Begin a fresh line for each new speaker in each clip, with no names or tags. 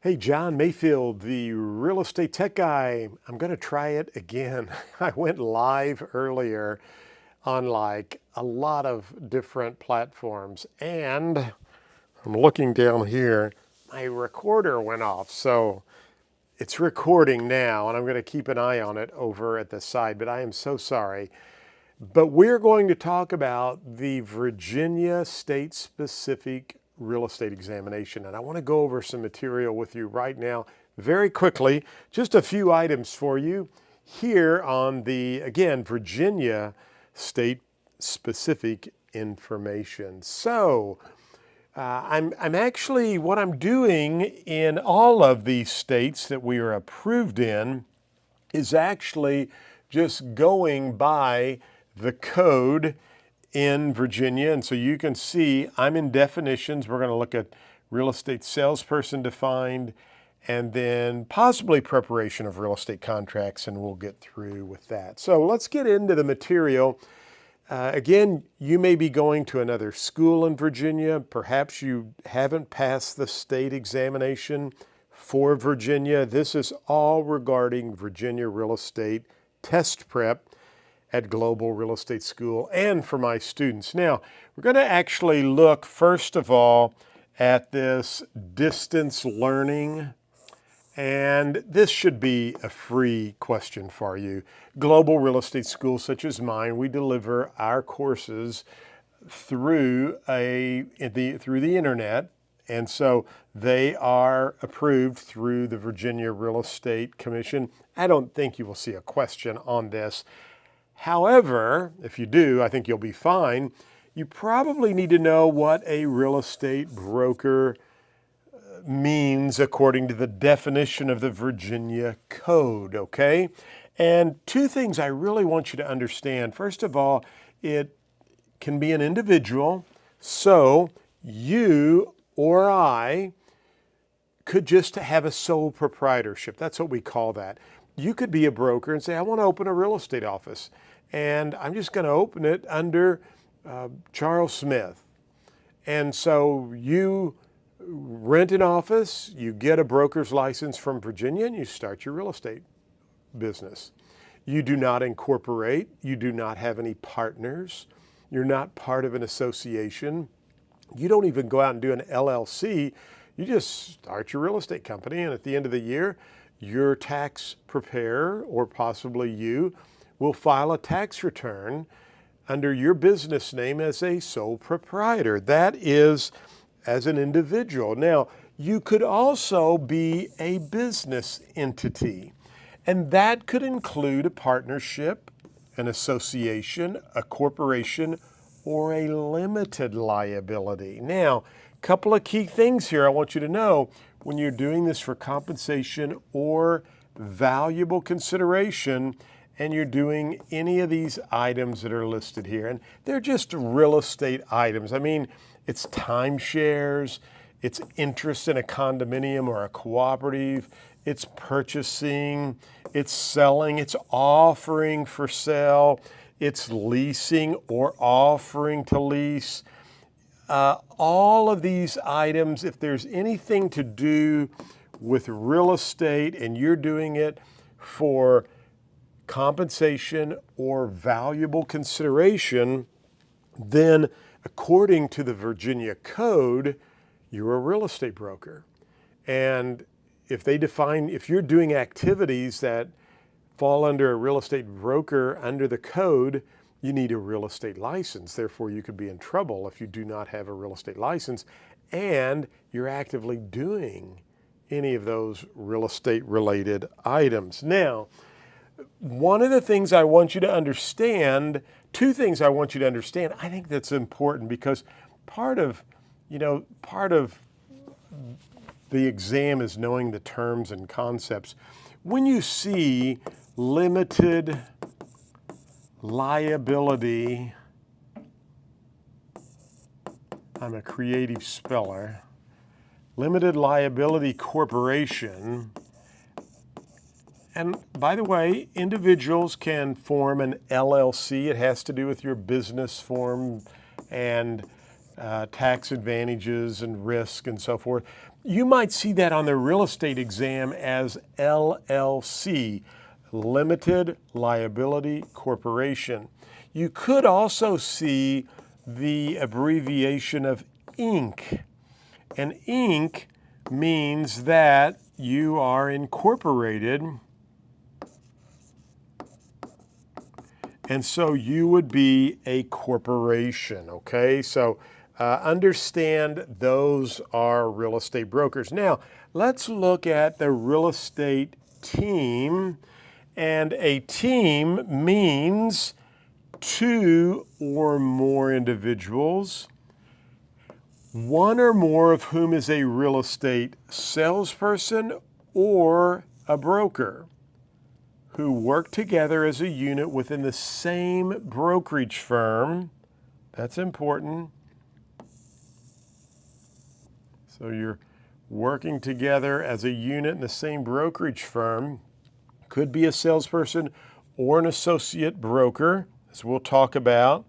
Hey, John Mayfield, the real estate tech guy. I'm going to try it again. I went live earlier on like a lot of different platforms, and I'm looking down here. My recorder went off, so it's recording now, and I'm going to keep an eye on it over at the side, but I am so sorry. But we're going to talk about the Virginia state-specific real estate examination. And I want to go over some material with you right now very quickly. Just a few items for you here on the, again, Virginia state-specific information. So I'm actually, what I'm doing in all of these states that we are approved in is actually just going by the code in Virginia. And so you can see I'm in definitions. We're going to look at real estate salesperson defined, and then possibly preparation of real estate contracts, and we'll get through with that. So let's get into the material. Again, you may be going to another school in Virginia. Perhaps you haven't passed the state examination for Virginia. This is all regarding Virginia real estate test prep at Global Real Estate School and for my students. Now, we're going to actually look first of all at this distance learning, and this should be a free question for you. Global Real Estate School, such as mine, we deliver our courses through the internet, and so they are approved through the Virginia Real Estate Commission. I don't think you will see a question on this. However, if you do, I think you'll be fine. You probably need to know what a real estate broker means according to the definition of the Virginia Code, okay? And two things I really want you to understand. First of all, it can be an individual, so you or I could just have a sole proprietorship. That's what we call that. You could be a broker and say, I want to open a real estate office, and I'm just going to open it under Charles Smith. And so you rent an office, you get a broker's license from Virginia, and you start your real estate business. You do not incorporate, you do not have any partners, you're not part of an association, you don't even go out and do an LLC, you just start your real estate company, and at the end of the year, your tax preparer, or possibly you, will file a tax return under your business name as a sole proprietor. That is as an individual. Now, you could also be a business entity, and that could include a partnership, an association, a corporation, or a limited liability. Now, a couple of key things here I want you to know when you're doing this for compensation or valuable consideration, and you're doing any of these items that are listed here. And they're just real estate items. I mean, it's timeshares, it's interest in a condominium or a cooperative, it's purchasing, it's selling, it's offering for sale, it's leasing or offering to lease. All of these items, if there's anything to do with real estate and you're doing it for compensation or valuable consideration, then according to the Virginia Code, you're a real estate broker. And if you're doing activities that fall under a real estate broker under the code, you need a real estate license. Therefore, you could be in trouble if you do not have a real estate license and you're actively doing any of those real estate related items. Now, one of the things I want you to understand, two things I want you to understand, I think that's important because part of the exam is knowing the terms and concepts. When you see limited liability, I'm a creative speller, limited liability corporation, and by the way, individuals can form an LLC. It has to do with your business form and tax advantages and risk and so forth. You might see that on the real estate exam as LLC, Limited Liability Corporation. You could also see the abbreviation of Inc. And Inc. means that you are incorporated, and so you would be a corporation, okay? So understand those are real estate brokers. Now, let's look at the real estate team. And a team means two or more individuals, one or more of whom is a real estate salesperson or a broker, who work together as a unit within the same brokerage firm. That's important. So you're working together as a unit in the same brokerage firm. Could be a salesperson or an associate broker, as we'll talk about,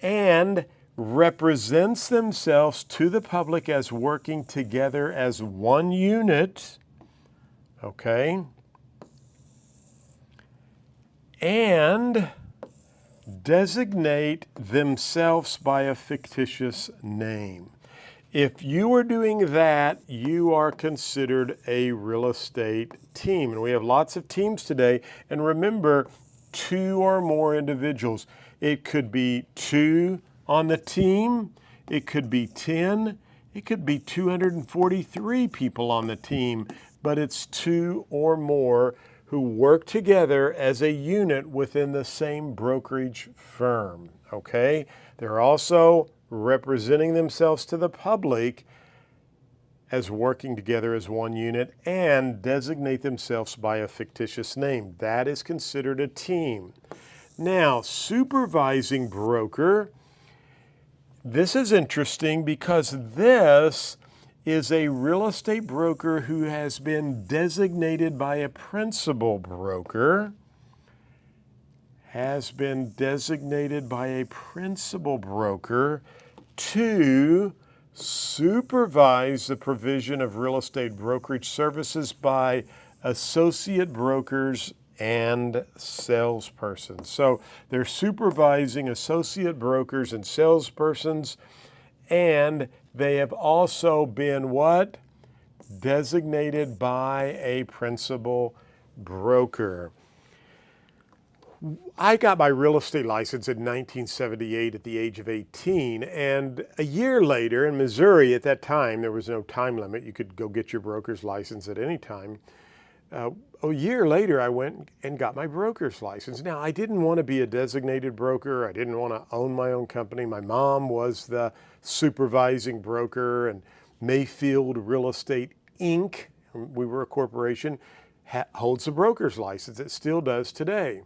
and represents themselves to the public as working together as one unit, okay? And designate themselves by a fictitious name. If you are doing that, you are considered a real estate team. And we have lots of teams today. And remember, two or more individuals. It could be two on the team. It could be 10. It could be 243 people on the team. But it's two or more who work together as a unit within the same brokerage firm, okay? They're also representing themselves to the public as working together as one unit and designate themselves by a fictitious name. That is considered a team. Now, supervising broker, this is interesting because this is a real estate broker who has been designated by a principal broker, to supervise the provision of real estate brokerage services by associate brokers and salespersons. So they're supervising associate brokers and salespersons, and they have also been what? Designated by a principal broker. I got my real estate license in 1978 at the age of 18, and a year later in Missouri at that time, there was no time limit. You could go get your broker's license at any time. A year later, I went and got my broker's license. Now, I didn't want to be a designated broker. I didn't want to own my own company. My mom was the supervising broker, and Mayfield Real Estate Inc., we were a corporation, holds a broker's license. It still does today.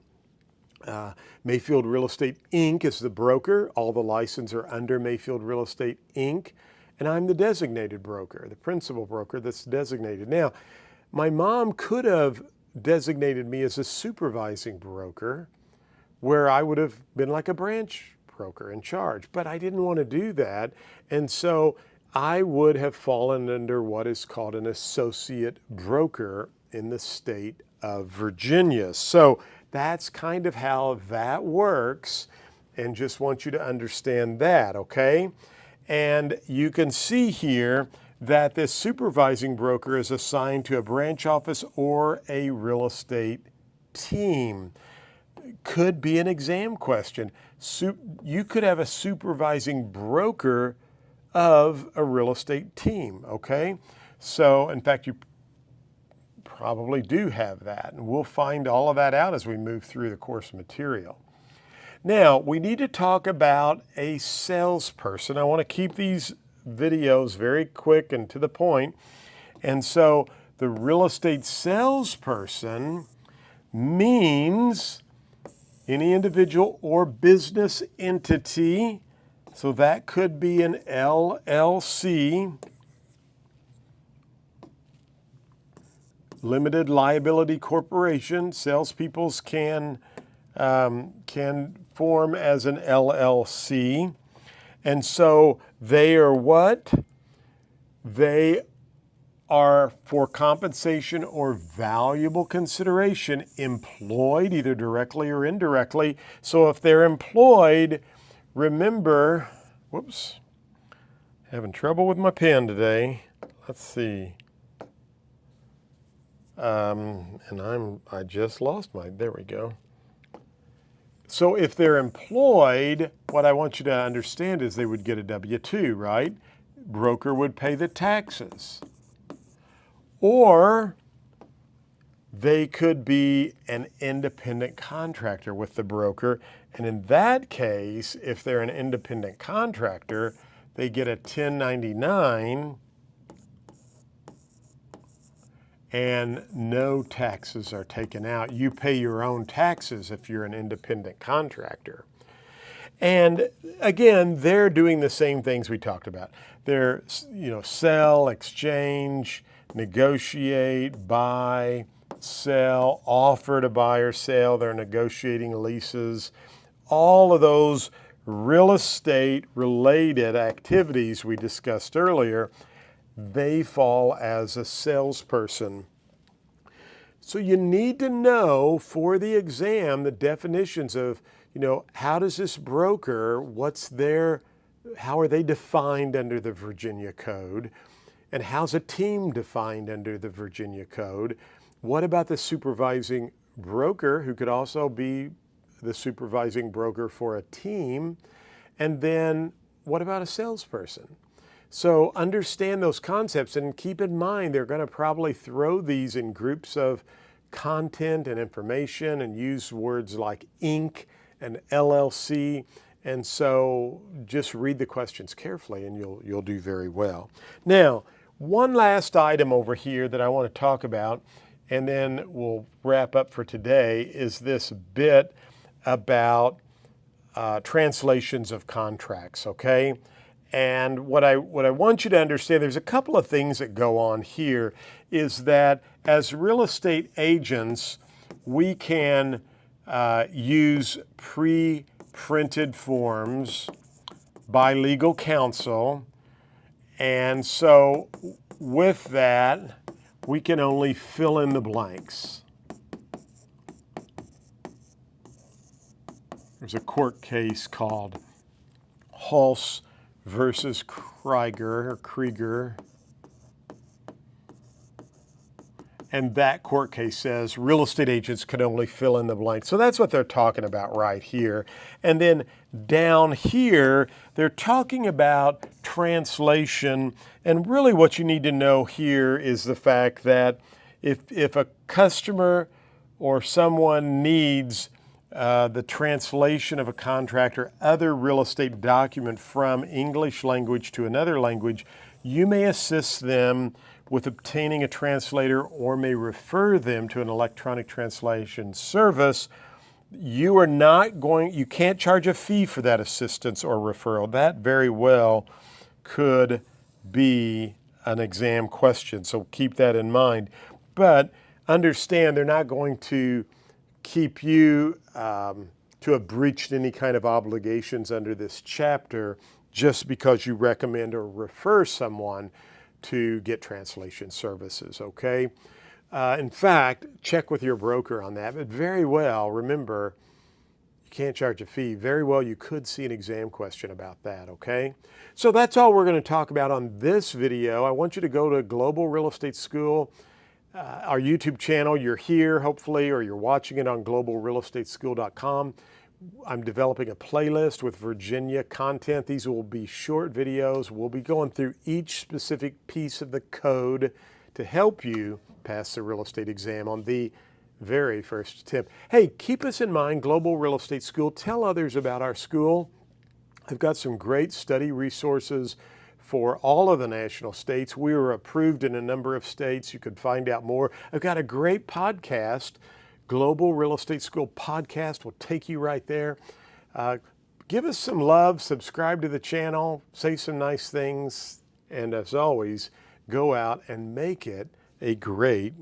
Mayfield Real Estate Inc. is the broker. All the licenses are under Mayfield Real Estate Inc. And I'm the designated broker, the principal broker that's designated. Now, my mom could have designated me as a supervising broker, where I would have been like a branch broker in charge, but I didn't want to do that. And so I would have fallen under what is called an associate broker in the state of Virginia. So that's kind of how that works, and just want you to understand that, okay? And you can see here that this supervising broker is assigned to a branch office or a real estate team. Could be an exam question. You could have a supervising broker of a real estate team, okay? So, in fact, you probably do have that, and we'll find all of that out as we move through the course material. Now, we need to talk about a salesperson. I want to keep these videos very quick and to the point. And so the real estate salesperson means any individual or business entity. So that could be an LLC, limited liability corporation. Salespeoples can form as an LLC. And so they are what? They are for compensation or valuable consideration employed either directly or indirectly. So if they're employed, remember, whoops, having trouble with my pen today. Let's see. I just lost there we go. So if they're employed, what I want you to understand is they would get a W-2, right? Broker would pay the taxes. Or they could be an independent contractor with the broker. And in that case, if they're an independent contractor, they get a 1099 and no taxes are taken out. You pay your own taxes if you're an independent contractor. And again, they're doing the same things we talked about. They're, sell, exchange, negotiate, buy, sell, offer to buy or sell. They're negotiating leases. All of those real estate related activities we discussed earlier, they fall as a salesperson. So you need to know for the exam the definitions of, how does this broker, how are they defined under the Virginia Code? And how's a team defined under the Virginia Code? What about the supervising broker, who could also be the supervising broker for a team? And then what about a salesperson? So understand those concepts and keep in mind they're going to probably throw these in groups of content and information and use words like Inc. and LLC. And so just read the questions carefully and you'll do very well. Now, one last item over here that I want to talk about, and then we'll wrap up for today, is this bit about translations of contracts, okay? And what I want you to understand, there's a couple of things that go on here, is that as real estate agents, we can use pre-printed forms by legal counsel. And so with that, we can only fill in the blanks. There's a court case called Hulse versus Krieger. And that court case says real estate agents could only fill in the blank. So that's what they're talking about right here. And then down here, they're talking about translation. And really what you need to know here is the fact that if a customer or someone needs the translation of a contract or other real estate document from English language to another language, you may assist them with obtaining a translator or may refer them to an electronic translation service. You can't charge a fee for that assistance or referral. That very well could be an exam question, so keep that in mind. But understand they're not going to keep you to have breached any kind of obligations under this chapter just because you recommend or refer someone to get translation services, okay? In fact, check with your broker on that, but very well, remember, you can't charge a fee. Very well, you could see an exam question about that, okay? So that's all we're going to talk about on this video. I want you to go to Global Real Estate School, our YouTube channel. You're here, hopefully, or you're watching it on globalrealestateschool.com. I'm developing a playlist with Virginia content. These will be short videos. We'll be going through each specific piece of the code to help you pass the real estate exam on the very first attempt. Hey, keep us in mind, Global Real Estate School. Tell others about our school. I've got some great study resources for all of the national states. We were approved in a number of states. You could find out more. I've got a great podcast. Global Real Estate School podcast will take you right there. Give us some love, subscribe to the channel, say some nice things, and as always, go out and make it a great